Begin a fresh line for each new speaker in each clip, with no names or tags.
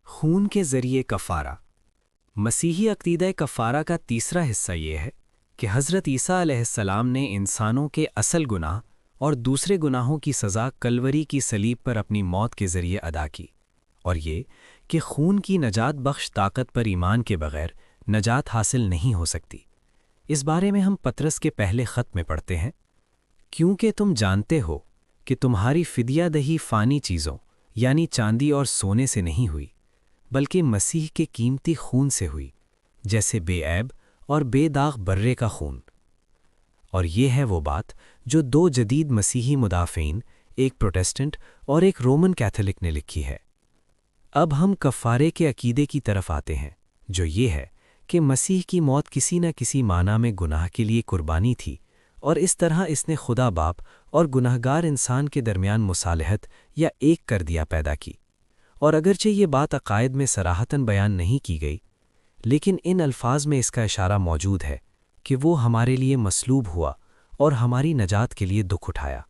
خون کے ذریعے کفارہ۔ مسیحی عقیدہ کفارہ کا تیسرا حصہ یہ ہے کہ حضرت عیسیٰ علیہ السلام نے انسانوں کے اصل گناہ اور دوسرے گناہوں کی سزا کلوری کی صلیب پر اپنی موت کے ذریعے ادا کی، اور یہ کہ خون کی نجات بخش طاقت پر ایمان کے بغیر نجات حاصل نہیں ہو سکتی۔ اس بارے میں ہم پطرس کے پہلے خط میں پڑھتے ہیں، کیونکہ تم جانتے ہو کہ تمہاری فدیہ دہی فانی چیزوں یعنی چاندی اور سونے سے نہیں ہوئی، بلکہ مسیح کے قیمتی خون سے ہوئی، جیسے بے عیب اور بے داغ برے کا خون۔ اور یہ ہے وہ بات جو دو جدید مسیحی مدافعین، ایک پروٹسٹنٹ اور ایک رومن کیتھولک نے لکھی ہے۔ اب ہم کفارے کے عقیدے کی طرف آتے ہیں، جو یہ ہے کہ مسیح کی موت کسی نہ کسی معنی میں گناہ کے لیے قربانی تھی، اور اس طرح اس نے خدا باپ اور گناہگار انسان کے درمیان مصالحت یا ایک کر دیا پیدا کی۔ اور اگرچہ یہ بات عقائد میں صراحتاً بیان نہیں کی گئی، لیکن ان الفاظ میں اس کا اشارہ موجود ہے کہ وہ ہمارے لیے مصلوب ہوا اور ہماری نجات کے لیے دکھ اٹھایا۔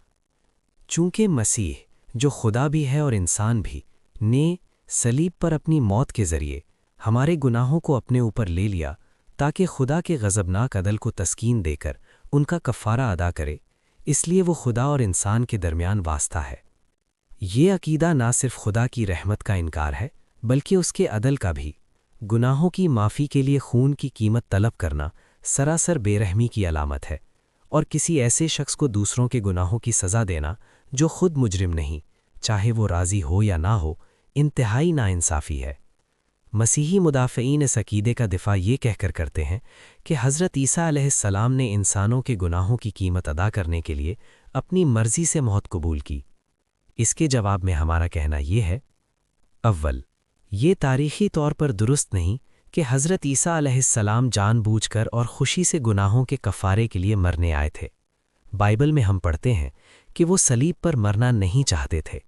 چونکہ مسیح، جو خدا بھی ہے اور انسان بھی، نے صلیب پر اپنی موت کے ذریعے ہمارے گناہوں کو اپنے اوپر لے لیا تاکہ خدا کے غضبناک عدل کو تسکین دے کر ان کا کفارہ ادا کرے، اس لیے وہ خدا اور انسان کے درمیان واسطہ ہے۔ یہ عقیدہ نہ صرف خدا کی رحمت کا انکار ہے بلکہ اس کے عدل کا بھی۔ گناہوں کی معافی کے لیے خون کی قیمت طلب کرنا سراسر بے رحمی کی علامت ہے، اور کسی ایسے شخص کو دوسروں کے گناہوں کی سزا دینا جو خود مجرم نہیں، چاہے وہ راضی ہو یا نہ ہو، انتہائی ناانصافی ہے۔ مسیحی مدافعین اس عقیدے کا دفاع یہ کہہ کر کرتے ہیں کہ حضرت عیسیٰ علیہ السلام نے انسانوں کے گناہوں کی قیمت ادا کرنے کے لیے اپنی مرضی سے موت قبول کی۔ اس کے جواب میں ہمارا کہنا یہ ہے، اول، یہ تاریخی طور پر درست نہیں کہ حضرت عیسیٰ علیہ السلام جان بوجھ کر اور خوشی سے گناہوں کے کفارے کے لیے مرنے آئے تھے۔ بائبل میں ہم پڑھتے ہیں کہ وہ صلیب پر مرنا نہیں چاہتے تھے،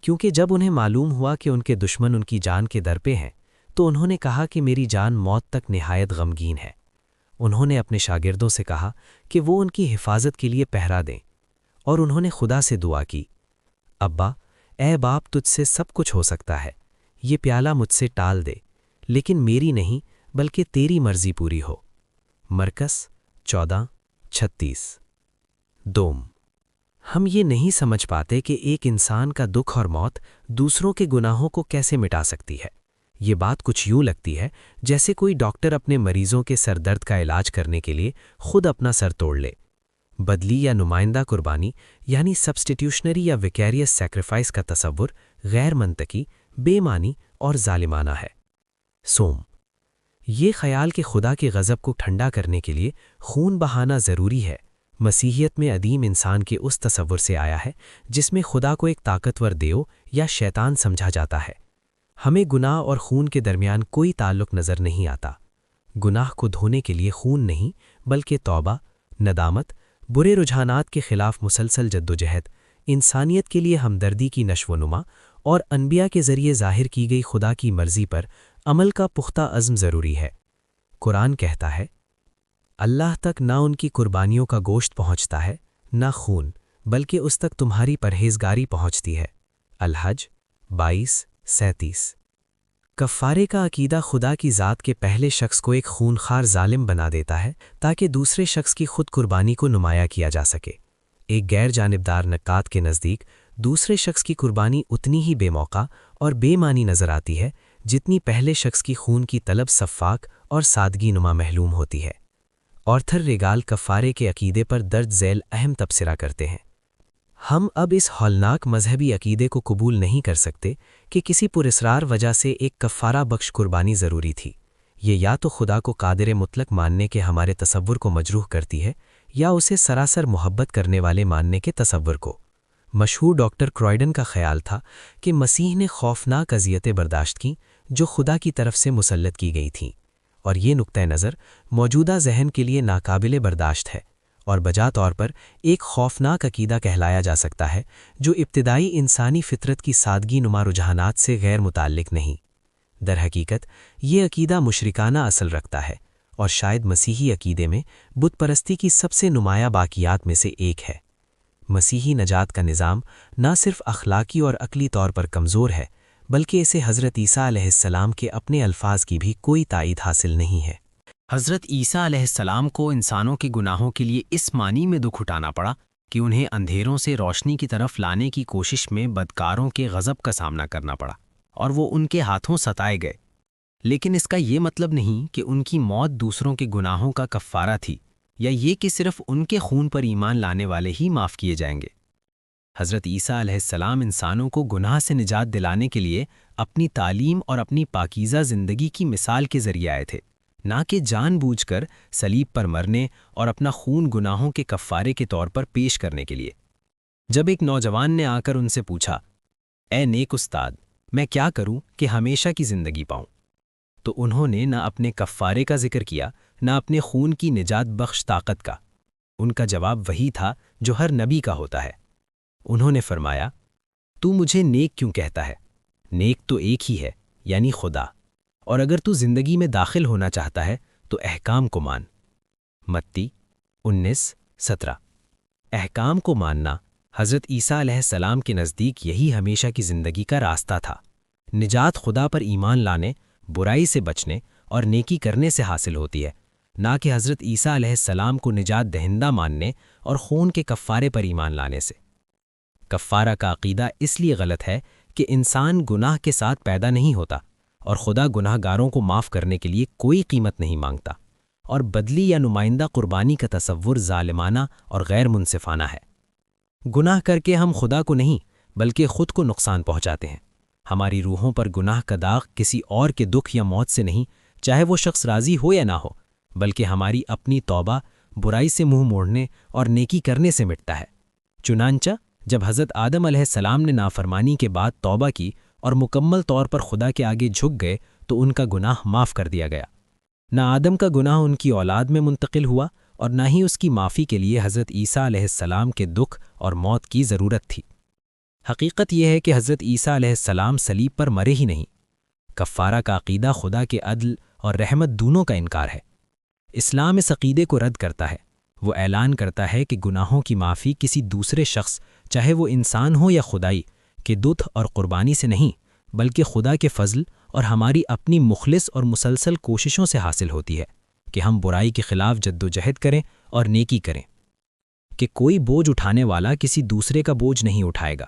کیونکہ جب انہیں معلوم ہوا کہ ان کے دشمن ان کی جان کے در پہ ہیں تو انہوں نے کہا کہ میری جان موت تک نہایت غمگین ہے۔ انہوں نے اپنے شاگردوں سے کہا کہ وہ ان کی حفاظت کے لیے پہرا دیں، اور انہوں نے خدا سے دعا کی، ابا، اے باپ، تجھ سے سب کچھ ہو سکتا ہے، یہ پیالہ مجھ سے ٹال دے، لیکن میری نہیں بلکہ تیری مرضی پوری ہو۔ مرکز 14:36۔ دوم، ہم یہ نہیں سمجھ پاتے کہ ایک انسان کا دکھ اور موت دوسروں کے گناہوں کو کیسے مٹا سکتی ہے۔ یہ بات کچھ یوں لگتی ہے جیسے کوئی ڈاکٹر اپنے مریضوں کے سر درد کا علاج کرنے کے لیے خود اپنا سر توڑ لے۔ بدلی یا نمائندہ قربانی یعنی سبسٹیٹیوشنری یا ویکیریس سیکریفائس کا تصور غیر منطقی، بے معنی اور ظالمانہ ہے۔ سوم، یہ خیال کہ خدا کے غضب کو ٹھنڈا کرنے کے لیے خون بہانا ضروری ہے، مسیحیت میں عدیم انسان کے اس تصور سے آیا ہے جس میں خدا کو ایک طاقتور دیو یا شیطان سمجھا جاتا ہے۔ ہمیں گناہ اور خون کے درمیان کوئی تعلق نظر نہیں آتا۔ گناہ کو دھونے کے لیے خون نہیں بلکہ توبہ، ندامت، برے رجحانات کے خلاف مسلسل جدوجہد، انسانیت کے لیے ہمدردی کی نشو و نما اور انبیاء کے ذریعے ظاہر کی گئی خدا کی مرضی پر عمل کا پختہ عزم ضروری ہے۔ قرآن کہتا ہے، اللہ تک نہ ان کی قربانیوں کا گوشت پہنچتا ہے نہ خون، بلکہ اس تک تمہاری پرہیزگاری پہنچتی ہے۔ الحج 22:37۔ کفارے کا عقیدہ خدا کی ذات کے پہلے شخص کو ایک خونخوار ظالم بنا دیتا ہے تاکہ دوسرے شخص کی خود قربانی کو نمایاں کیا جا سکے۔ ایک غیر جانبدار نقاد کے نزدیک دوسرے شخص کی قربانی اتنی ہی بے موقع اور بے معنی نظر آتی ہے جتنی پہلے شخص کی خون کی طلب شفاف اور سادگی نما محلوم ہوتی ہے۔ آرتھر ریگال کفارے کے عقیدے پر درج ذیل اہم تبصرہ کرتے ہیں، ہم اب اس ہولناک مذہبی عقیدے کو قبول نہیں کر سکتے کہ کسی پراسرار وجہ سے ایک کفارہ بخش قربانی ضروری تھی۔ یہ یا تو خدا کو قادر مطلق ماننے کے ہمارے تصور کو مجروح کرتی ہے یا اسے سراسر محبت کرنے والے ماننے کے تصور کو۔ مشہور ڈاکٹر کرائڈن کا خیال تھا کہ مسیح نے خوفناک اذیتیں برداشت کیں جو خدا کی طرف سے مسلط کی گئی تھیں، اور یہ نقطہ نظر موجودہ ذہن کے لیے ناقابل برداشت ہے اور بجا طور پر ایک خوفناک عقیدہ کہلایا جا سکتا ہے جو ابتدائی انسانی فطرت کی سادگی نما رجحانات سے غیر متعلق نہیں۔ در حقیقت یہ عقیدہ مشرکانہ اصل رکھتا ہے اور شاید مسیحی عقیدے میں بت پرستی کی سب سے نمایاں باقیات میں سے ایک ہے۔ مسیحی نجات کا نظام نہ صرف اخلاقی اور عقلی طور پر کمزور ہے بلکہ اسے حضرت عیسیٰ علیہ السلام کے اپنے الفاظ کی بھی کوئی تائید حاصل نہیں ہے۔ حضرت عیسیٰ علیہ السلام کو انسانوں کے گناہوں کے لیے اس معنی میں دکھ اٹھانا پڑا کہ انہیں اندھیروں سے روشنی کی طرف لانے کی کوشش میں بدکاروں کے غضب کا سامنا کرنا پڑا اور وہ ان کے ہاتھوں ستائے گئے۔ لیکن اس کا یہ مطلب نہیں کہ ان کی موت دوسروں کے گناہوں کا کفارہ تھی، یا یہ کہ صرف ان کے خون پر ایمان لانے والے ہی معاف کیے جائیں گے۔ حضرت عیسیٰ علیہ السلام انسانوں کو گناہ سے نجات دلانے کے لیے اپنی تعلیم اور اپنی پاکیزہ زندگی کی مثال کے ذریعے آئے تھے، نہ کہ جان بوجھ کر صلیب پر مرنے اور اپنا خون گناہوں کے کفارے کے طور پر پیش کرنے کے لیے۔ جب ایک نوجوان نے آ کر ان سے پوچھا، اے نیک استاد، میں کیا کروں کہ ہمیشہ کی زندگی پاؤں؟ تو انہوں نے نہ اپنے کفارے کا ذکر کیا، نہ اپنے خون کی نجات بخش طاقت کا۔ ان کا جواب وہی تھا جو ہر نبی کا ہوتا ہے۔ انہوں نے فرمایا، تو مجھے نیک کیوں کہتا ہے؟ نیک تو ایک ہی ہے، یعنی خدا، اور اگر تو زندگی میں داخل ہونا چاہتا ہے تو احکام کو مان۔ متی 19:17۔ احکام کو ماننا حضرت عیسیٰ علیہ السلام کے نزدیک یہی ہمیشہ کی زندگی کا راستہ تھا۔ نجات خدا پر ایمان لانے، برائی سے بچنے اور نیکی کرنے سے حاصل ہوتی ہے، نہ کہ حضرت عیسیٰ علیہ السلام کو نجات دہندہ ماننے اور خون کے کفارے پر ایمان لانے سے۔ کفارہ کا عقیدہ اس لیے غلط ہے کہ انسان گناہ کے ساتھ پیدا نہیں ہوتا، اور خدا گناہ گاروں کو معاف کرنے کے لیے کوئی قیمت نہیں مانگتا، اور بدلی یا نمائندہ قربانی کا تصور ظالمانہ اور غیر منصفانہ ہے۔ گناہ کر کے ہم خدا کو نہیں بلکہ خود کو نقصان پہنچاتے ہیں۔ ہماری روحوں پر گناہ کا داغ کسی اور کے دکھ یا موت سے نہیں، چاہے وہ شخص راضی ہو یا نہ ہو، بلکہ ہماری اپنی توبہ، برائی سے منہ موڑنے اور نیکی کرنے سے مٹتا ہے۔ چنانچہ جب حضرت آدم علیہ السلام نے نافرمانی کے بعد توبہ کی اور مکمل طور پر خدا کے آگے جھک گئے تو ان کا گناہ معاف کر دیا گیا۔ نہ آدم کا گناہ ان کی اولاد میں منتقل ہوا اور نہ ہی اس کی معافی کے لیے حضرت عیسیٰ علیہ السلام کے دکھ اور موت کی ضرورت تھی۔ حقیقت یہ ہے کہ حضرت عیسیٰ علیہ السلام صلیب پر مرے ہی نہیں۔ کفارہ کا عقیدہ خدا کے عدل اور رحمت دونوں کا انکار ہے۔ اسلام اس عقیدے کو رد کرتا ہے۔ وہ اعلان کرتا ہے کہ گناہوں کی معافی کسی دوسرے شخص، چاہے وہ انسان ہو یا خدائی، کے دودھ اور قربانی سے نہیں، بلکہ خدا کے فضل اور ہماری اپنی مخلص اور مسلسل کوششوں سے حاصل ہوتی ہے کہ ہم برائی کے خلاف جدوجہد کریں اور نیکی کریں۔ کہ کوئی بوجھ اٹھانے والا کسی دوسرے کا بوجھ نہیں اٹھائے گا،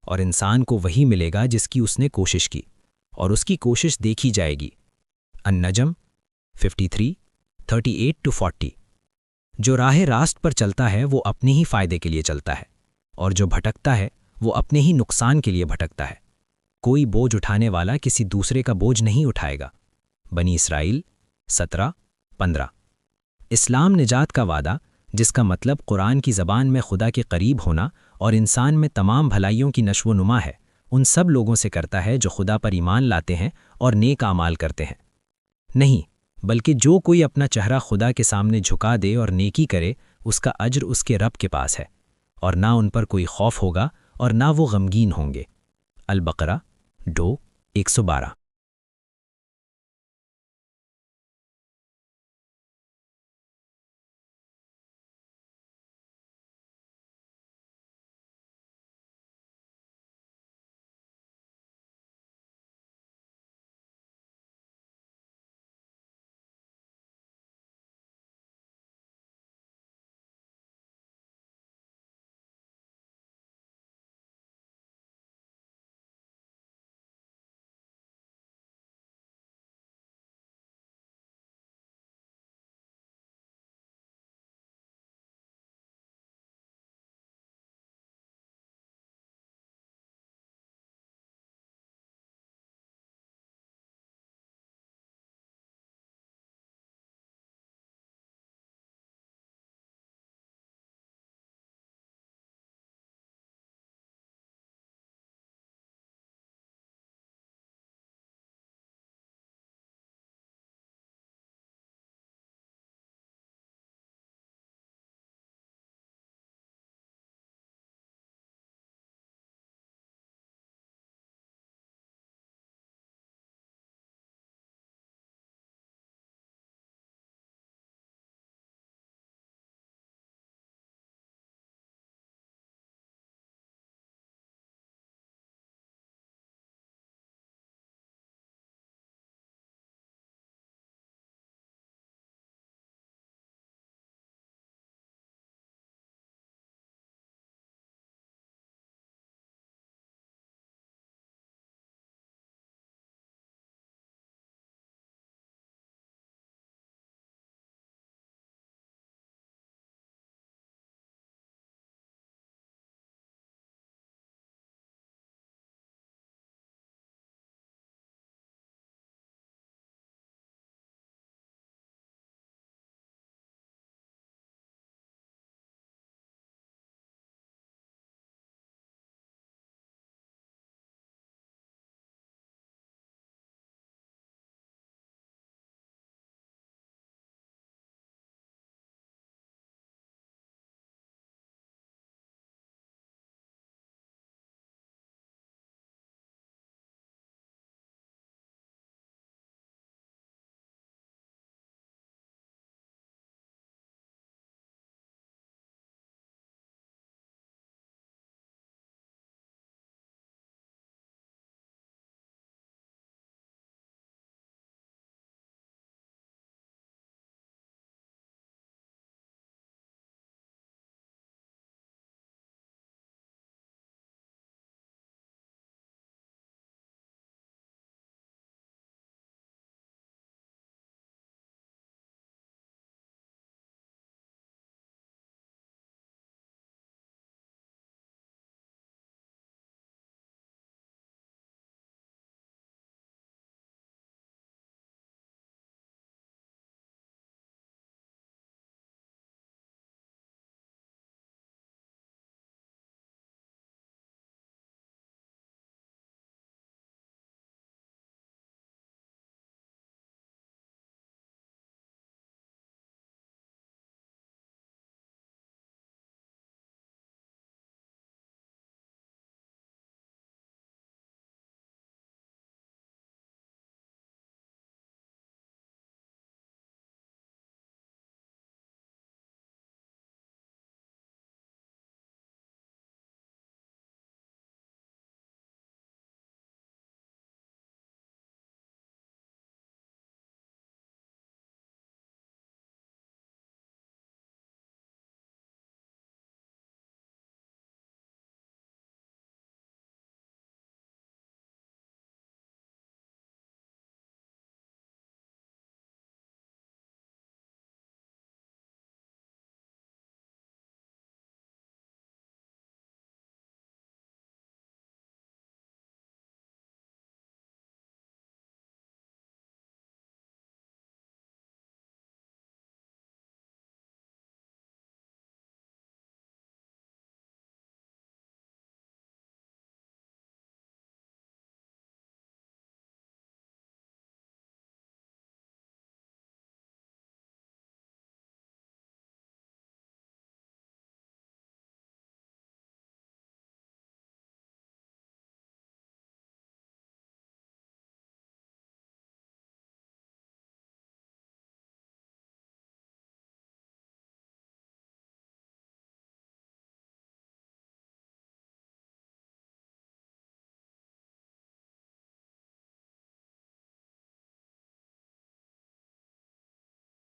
اور انسان کو وہی ملے گا جس کی اس نے کوشش کی، اور اس کی کوشش دیکھی جائے گی۔ النجم 53:38-40۔ جو راہ راست پر چلتا ہے وہ اپنے ہی فائدے کے لیے چلتا ہے، اور جو بھٹکتا ہے وہ اپنے ہی نقصان کے لیے بھٹکتا ہے۔ کوئی بوجھ اٹھانے والا کسی دوسرے کا بوجھ نہیں اٹھائے گا۔ بنی اسرائیل 17:15۔ اسلام نجات کا وعدہ، جس کا مطلب قرآن کی زبان میں خدا کے قریب ہونا اور انسان میں تمام بھلائیوں کی نشو و نما ہے، ان سب لوگوں سے کرتا ہے جو خدا پر ایمان لاتے ہیں اور نیک اعمال کرتے ہیں۔ نہیں، بلکہ جو کوئی اپنا چہرہ خدا کے سامنے جھکا دے اور نیکی کرے، اس کا اجر اس کے رب کے پاس ہے، اور نہ ان پر کوئی خوف ہوگا اور نہ وہ غمگین ہوں گے۔ البقرہ 2:112۔